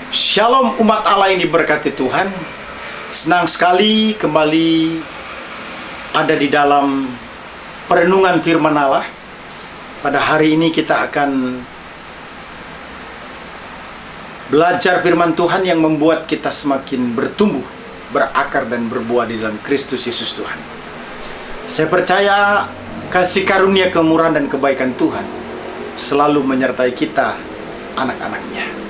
Shalom umat Allah yang diberkati Tuhan. Senang sekali kembali ada di dalam perenungan firman Allah. Pada hari ini kita akan belajar firman Tuhan yang membuat kita semakin bertumbuh, berakar dan berbuah di dalam Kristus Yesus Tuhan. Saya percaya kasih karunia, kemurahan dan kebaikan Tuhan selalu menyertai kita, anak-anaknya.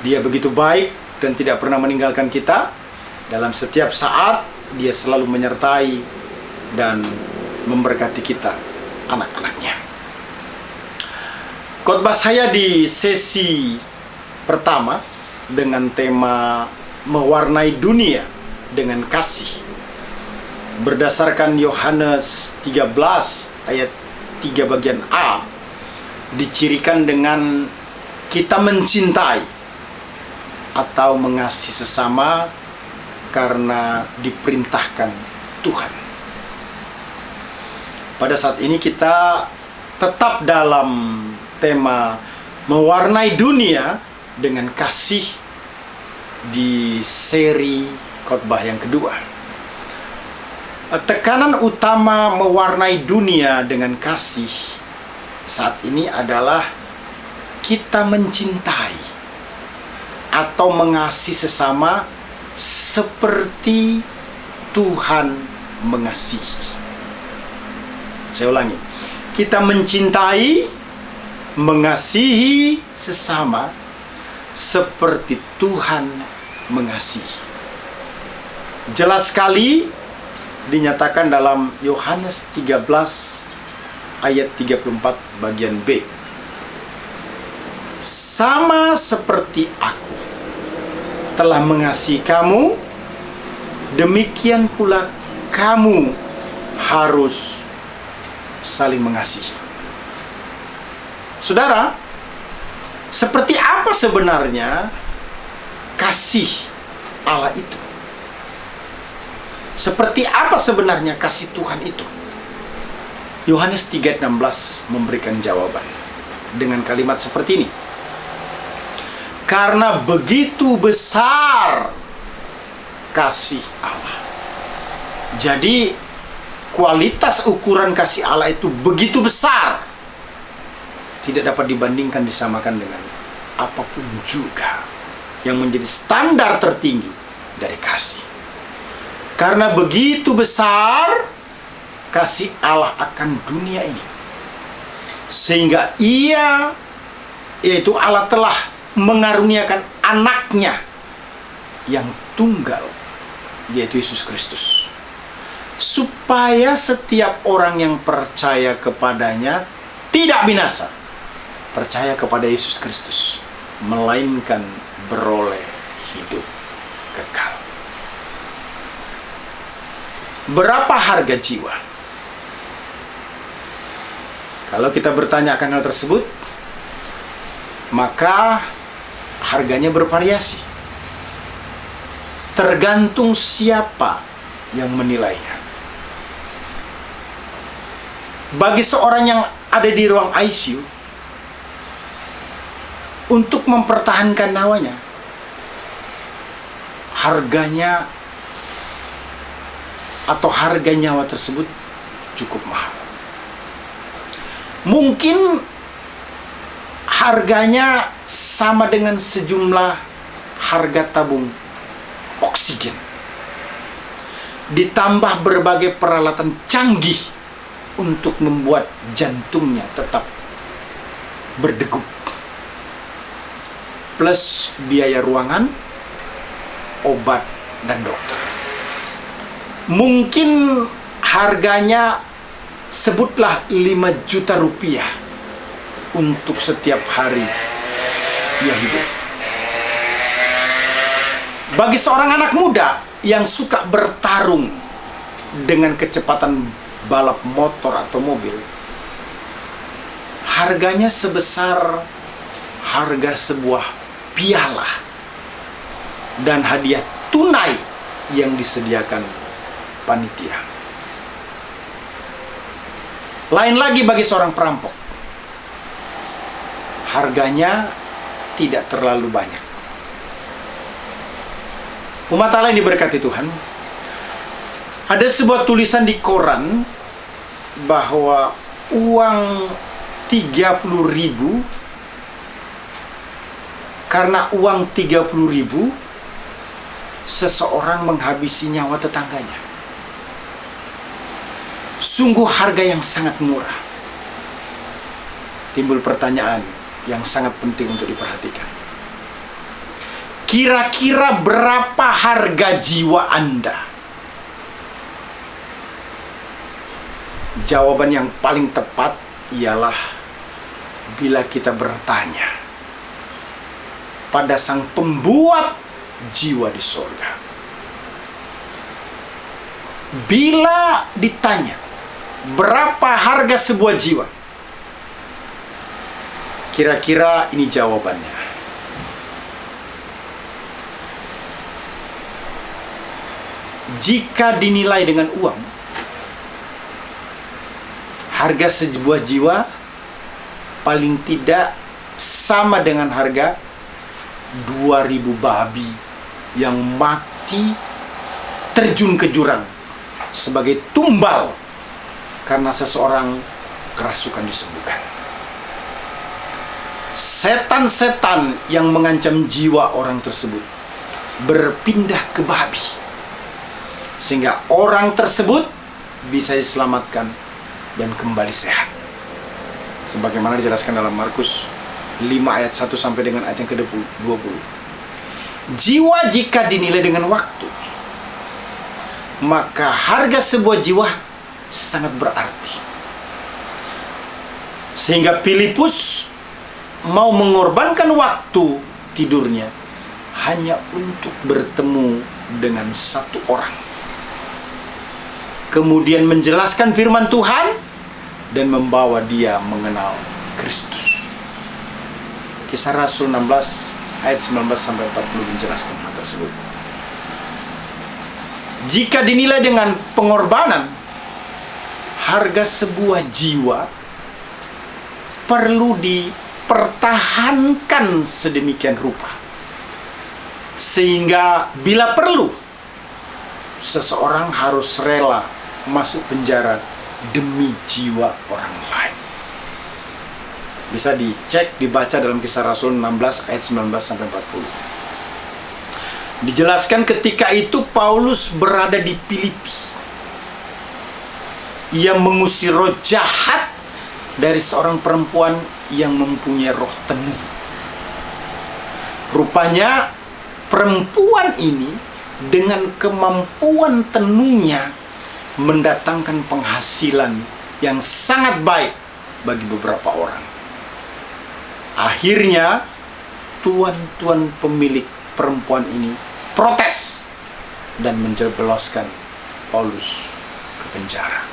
Dia begitu baik dan tidak pernah meninggalkan kita. Dalam setiap saat Dia selalu menyertai dan memberkati kita, anak-anaknya. Khotbah saya di sesi pertama dengan tema mewarnai dunia dengan kasih, berdasarkan Yohanes 13 ayat 3 bagian A, dicirikan dengan kita mencintai atau mengasihi sesama karena diperintahkan Tuhan. Pada saat ini kita tetap dalam tema mewarnai dunia dengan kasih di seri khotbah yang kedua. Tekanan utama mewarnai dunia dengan kasih saat ini adalah kita mencintai atau mengasihi sesama seperti Tuhan mengasihi. Saya ulangi. Kita mencintai, mengasihi sesama seperti Tuhan mengasihi. Jelas sekali dinyatakan dalam Yohanes 13 ayat 34 bagian B. Sama seperti aku telah mengasihi kamu, demikian pula kamu harus saling mengasihi. Saudara, seperti apa sebenarnya kasih Allah itu? Seperti apa sebenarnya kasih Tuhan itu? Yohanes 3:16 memberikan jawaban dengan kalimat seperti ini. Karena begitu besar kasih Allah. Jadi kualitas ukuran kasih Allah itu begitu besar, tidak dapat dibandingkan, disamakan dengan apapun juga yang menjadi standar tertinggi dari kasih. Karena begitu besar kasih Allah akan dunia ini, sehingga yaitu Allah telah mengaruniakan anaknya yang tunggal, yaitu Yesus Kristus, supaya setiap orang yang percaya kepadanya tidak binasa, percaya kepada Yesus Kristus, melainkan beroleh hidup kekal. Berapa harga jiwa? Kalau kita bertanya akan hal tersebut, maka harganya bervariasi, tergantung siapa yang menilainya. Bagi seorang yang ada di ruang ICU, untuk mempertahankan nyawanya, harganya atau harga nyawa tersebut cukup mahal. Mungkin harganya sama dengan sejumlah harga tabung oksigen, ditambah berbagai peralatan canggih untuk membuat jantungnya tetap berdegup, plus biaya ruangan, obat, dan dokter. Mungkin harganya sebutlah 5 juta rupiah untuk setiap hari ia hidup. Bagi seorang anak muda yang suka bertarung dengan kecepatan balap motor atau mobil, harganya sebesar harga sebuah piala dan hadiah tunai yang disediakan panitia. Lain lagi bagi seorang perampok, harganya tidak terlalu banyak. Umat Allah yang diberkati Tuhan, ada sebuah tulisan di koran bahwa uang 30.000, karena uang 30.000 seseorang menghabisi nyawa tetangganya. Sungguh harga yang sangat murah. Timbul pertanyaan yang sangat penting untuk diperhatikan. Kira-kira berapa harga jiwa Anda? Jawaban yang paling tepat ialah bila kita bertanya pada Sang Pembuat jiwa di sorga. Bila ditanya berapa harga sebuah jiwa, kira-kira ini jawabannya. Jika dinilai dengan uang, harga sebuah jiwa paling tidak sama dengan harga 2.000 babi yang mati terjun ke jurang sebagai tumbal karena seseorang kerasukan disembuhkan. Setan-setan yang mengancam jiwa orang tersebut berpindah ke babi sehingga orang tersebut bisa diselamatkan dan kembali sehat. Sebagaimana dijelaskan dalam Markus 5 ayat 1 sampai dengan ayat yang ke-20. Jiwa jika dinilai dengan waktu, maka harga sebuah jiwa sangat berarti. Sehingga Filipus mau mengorbankan waktu tidurnya hanya untuk bertemu dengan satu orang. Kemudian menjelaskan firman Tuhan dan membawa dia mengenal Kristus. Kisah Rasul 16 ayat 19 sampai 40 menjelaskan hal tersebut. Jika dinilai dengan pengorbanan, harga sebuah jiwa perlu dipertahankan sedemikian rupa sehingga bila perlu seseorang harus rela masuk penjara demi jiwa orang lain. Bisa dicek, dibaca dalam Kisah Rasul 16 ayat 19 sampai 40. Dijelaskan ketika itu Paulus berada di Filipi. Ia mengusir roh jahat dari seorang perempuan yang mempunyai roh tenung. Rupanya perempuan ini dengan kemampuan tenungnya mendatangkan penghasilan yang sangat baik bagi beberapa orang. Akhirnya tuan-tuan pemilik perempuan ini protes dan menjebloskan Paulus ke penjara.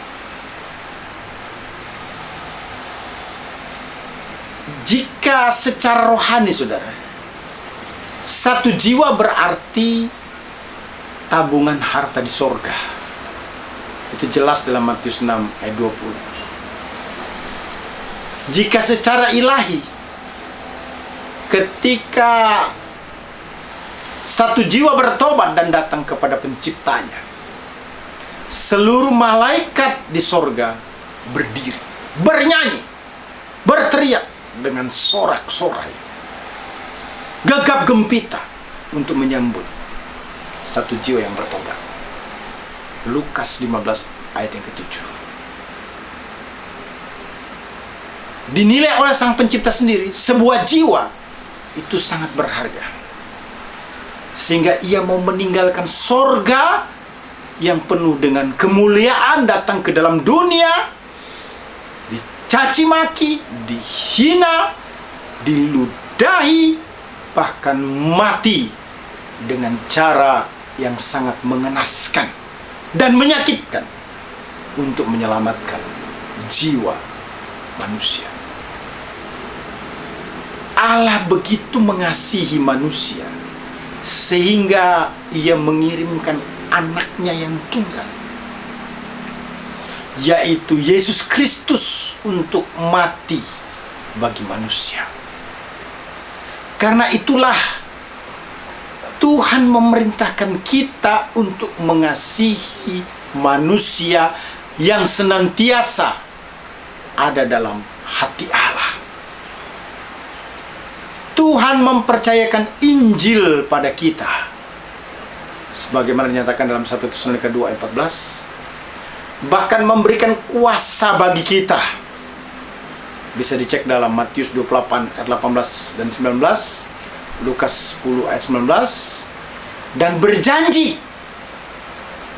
Jika secara rohani, saudara, satu jiwa berarti tabungan harta di sorga. Itu jelas dalam Matius 6 ayat 20. Jika secara ilahi, ketika satu jiwa bertobat dan datang kepada penciptanya, seluruh malaikat di sorga berdiri, bernyanyi, berteriak dengan sorak-sorai, gegap gempita untuk menyambut satu jiwa yang bertobat. Lukas 15 ayat yang ke-7. Dinilai oleh Sang Pencipta sendiri, sebuah jiwa itu sangat berharga, sehingga ia mau meninggalkan sorga yang penuh dengan kemuliaan, datang ke dalam dunia, dicaci maki, dihina, diludahi, bahkan mati dengan cara yang sangat mengenaskan dan menyakitkan untuk menyelamatkan jiwa manusia. Allah begitu mengasihi manusia sehingga ia mengirimkan anaknya yang tunggal, yaitu Yesus Kristus, untuk mati bagi manusia. Karena itulah Tuhan memerintahkan kita untuk mengasihi manusia yang senantiasa ada dalam hati Allah. Tuhan mempercayakan Injil pada kita, sebagaimana dinyatakan dalam 1 Tesalonika 2 ayat 14, bahkan memberikan kuasa bagi kita. Bisa dicek dalam Matius 28 ayat 18 dan 19, Lukas 10 ayat 19, dan berjanji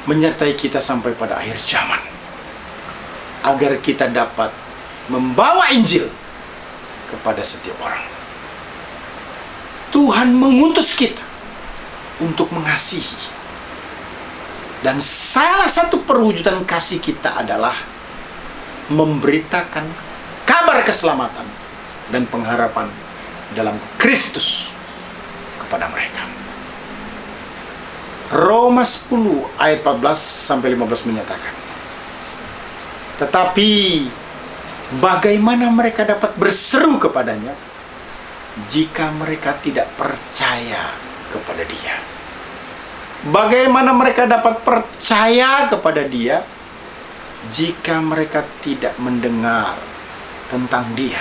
menyertai kita sampai pada akhir zaman, agar kita dapat membawa Injil kepada setiap orang. Tuhan mengutus kita untuk mengasihi. Dan salah satu perwujudan kasih kita adalah memberitakan kabar keselamatan dan pengharapan dalam Kristus kepada mereka. Roma 10 ayat 14 sampai 15 menyatakan, tetapi bagaimana mereka dapat berseru kepadanya jika mereka tidak percaya kepada Dia? Bagaimana mereka dapat percaya kepada Dia jika mereka tidak mendengar tentang Dia?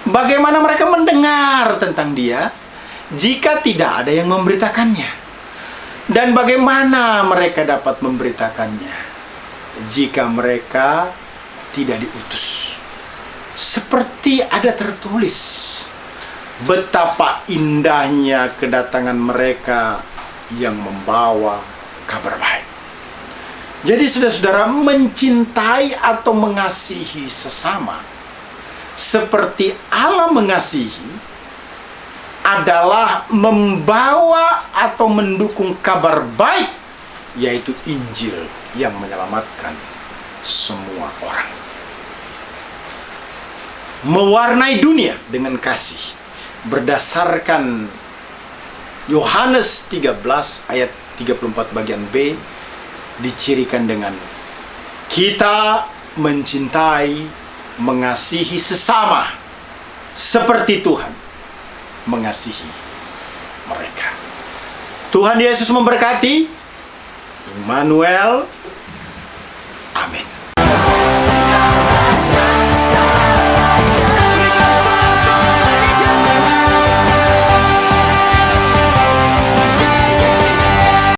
Bagaimana mereka mendengar tentang Dia jika tidak ada yang memberitakannya? Dan bagaimana mereka dapat memberitakannya jika mereka tidak diutus? Seperti ada tertulis, betapa indahnya kedatangan mereka yang membawa kabar baik. Jadi saudara-saudara, mencintai atau mengasihi sesama seperti Allah mengasihi adalah membawa atau mendukung kabar baik, yaitu Injil yang menyelamatkan semua orang. Mewarnai dunia dengan kasih berdasarkan Yohanes 13 ayat 34 bagian B dicirikan dengan kita mencintai, mengasihi sesama seperti Tuhan mengasihi mereka. Tuhan Yesus memberkati. Immanuel,